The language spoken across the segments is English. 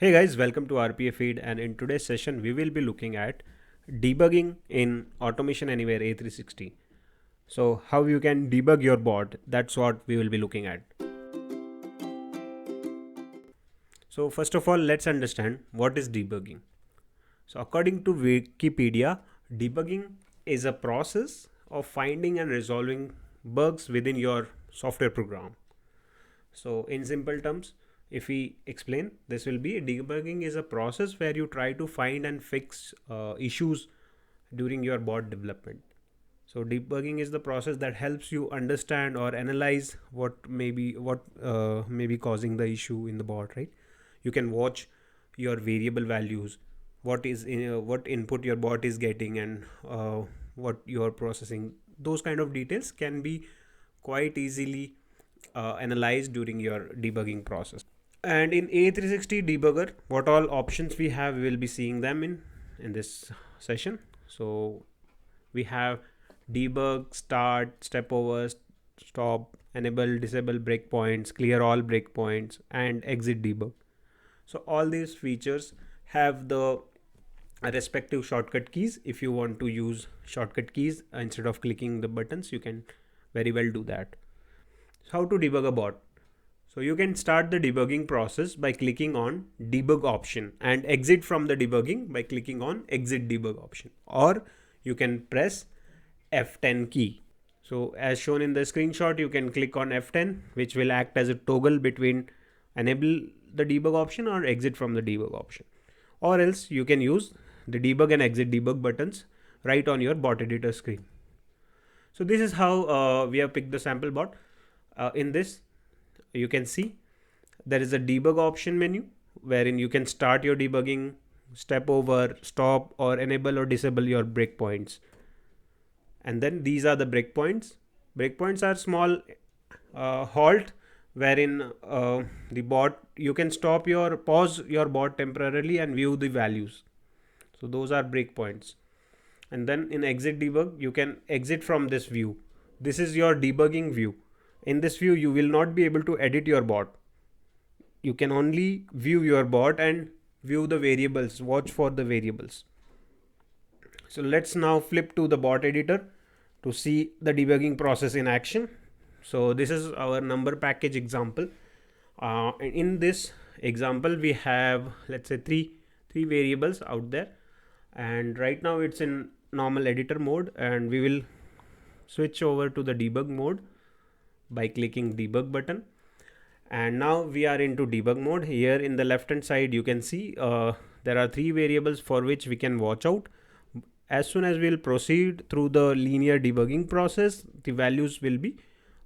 Hey guys, welcome to RPA feed, and in today's session we will be looking at debugging in Automation Anywhere A360. So how you can debug your bot, that's what we will be looking at. So first of all, let's understand what is debugging. So according to Wikipedia, debugging is a process of finding and resolving bugs within your software program. So in simple terms, if we explain, this will be debugging is a process where you try to find and fix issues during your bot development. So debugging is the process that helps you understand or analyze what may be causing the issue in the bot, right? You can watch your variable values, what input your bot is getting, and what you are processing. Those kind of details can be quite easily analyzed during your debugging process. And in A360 debugger, what all options we have, we will be seeing them in this session. So we have debug, start, step over, stop, enable, disable breakpoints, clear all breakpoints, and exit debug. So all these features have the respective shortcut keys. If you want to use shortcut keys instead of clicking the buttons, you can very well do that. So how to debug a bot? So you can start the debugging process by clicking on debug option and exit from the debugging by clicking on exit debug option, or you can press F10 key. So as shown in the screenshot, you can click on F10, which will act as a toggle between enable the debug option or exit from the debug option, or else you can use the debug and exit debug buttons right on your bot editor screen. So this is how we have picked the sample bot. In this, you can see there is a debug option menu wherein you can start your debugging, step over, stop, or enable or disable your breakpoints. And then these are the breakpoints. Breakpoints are small halt wherein the bot, you can pause your bot temporarily and view the values. So those are breakpoints. And then in exit debug, you can exit from this view. This is your debugging view. In this view, you will not be able to edit your bot. You can only view your bot and view the variables, watch for the variables. So let's now flip to the bot editor to see the debugging process in action. So this is our number package example. In this example, we have, let's say, three variables out there, and right now it's in normal editor mode, and we will switch over to the debug mode by clicking debug button. And now we are into debug mode. Here in the left hand side, you can see there are three variables for which we can watch out. As soon as we'll proceed through the linear debugging process, the values will be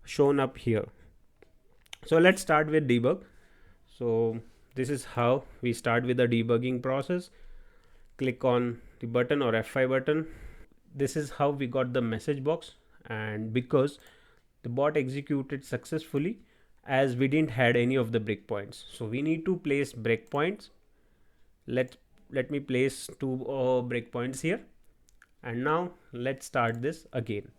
shown up here. So let's start with debug. So this is how we start with the debugging process. Click on the button or F5 button. This is how we got the message box, and because the bot executed successfully as we didn't had any of the breakpoints, so we need to place breakpoints. Let me place two breakpoints here, and now let's start this again.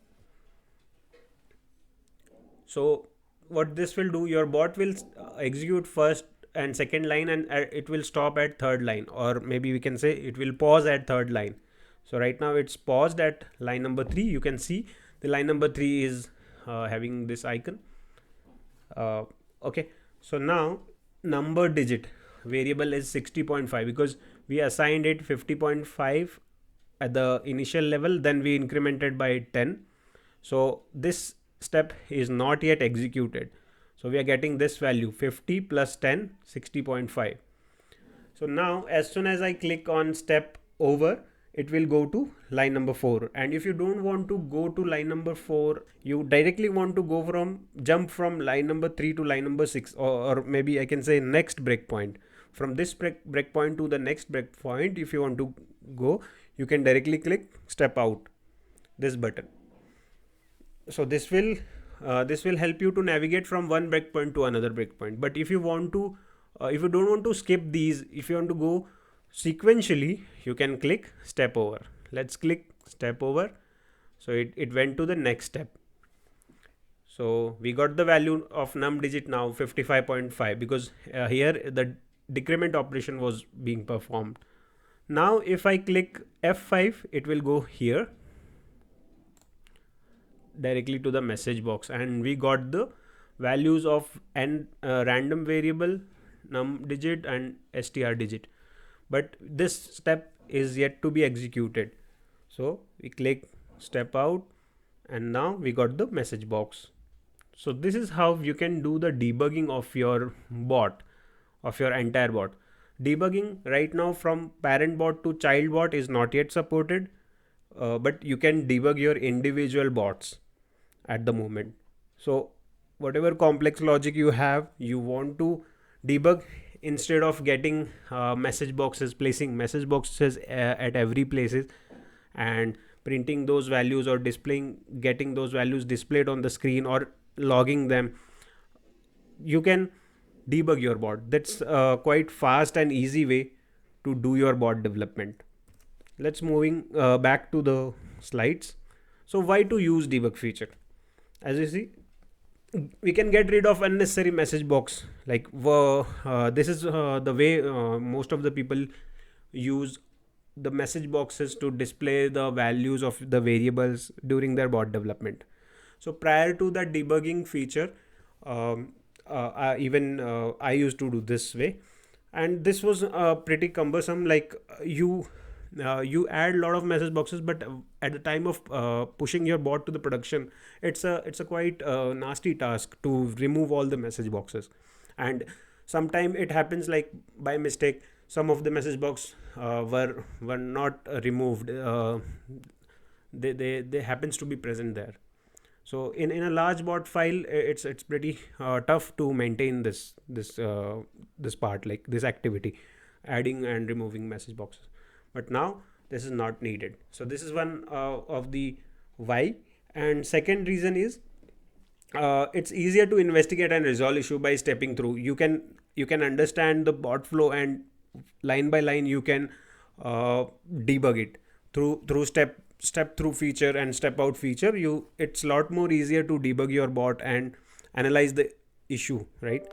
So what this will do, your bot will execute first and second line, and it will stop at third line, or maybe we can say it will pause at third line. So right now it's paused at line number 3. You can see the line number 3 is having this icon. Okay, so now number digit variable is 60.5 because we assigned it 50.5 at the initial level, then we incremented by 10. So this step is not yet executed. So we are getting this value 50 plus 10, 60.5. So now as soon as I click on step over, it will go to line number 4. And if you don't want to go to line number 4, you directly want to jump from line number 3 to line number 6, or maybe I can say next breakpoint. From this breakpoint to the next breakpoint, if you want to go, you can directly click step out, this button. So this will help you to navigate from one breakpoint to another breakpoint. But if you want to, if you don't want to skip these, if you want to go sequentially, you can click step over. Let's click step over. So it went to the next step. So we got the value of num digit now 55.5 because here the decrement operation was being performed. Now if I click F5, it will go here directly to the message box, and we got the values of n random variable, num digit and str digit, but this step is yet to be executed. So we click step out, and now we got the message box. So this is how you can do the debugging of your bot, of your entire bot. Debugging right now from parent bot to child bot is not yet supported, but you can debug your individual bots at the moment. So whatever complex logic you have, you want to debug, instead of getting message boxes, placing message boxes at every places and printing those values or displaying, getting those values displayed on the screen or logging them. You can debug your bot. That's quite fast and easy way to do your bot development. Let's moving back to the slides. So why to use debug feature? As you see, we can get rid of unnecessary message box. Like this is the way most of the people use the message boxes to display the values of the variables during their bot development. So prior to that debugging feature, I used to do this way, and this was pretty cumbersome. Like you add a lot of message boxes, but at the time of pushing your bot to the production, it's a quite nasty task to remove all the message boxes. And sometime it happens like by mistake, some of the message box were not removed. They happens to be present there. So in a large bot file, it's pretty tough to maintain this part, like this activity, adding and removing message boxes. But now this is not needed. So this is one of the why. And second reason is it's easier to investigate and resolve issue by stepping through. You can understand the bot flow, and line by line you can debug it through step through feature and step out feature. It's a lot more easier to debug your bot and analyze the issue, right,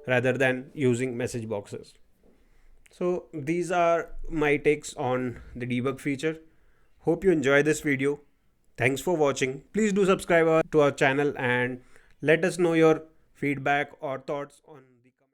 rather than using message boxes. So these are my takes on the debug feature. Hope you enjoy this video. Thanks for watching. Please do subscribe to our channel and let us know your feedback or thoughts on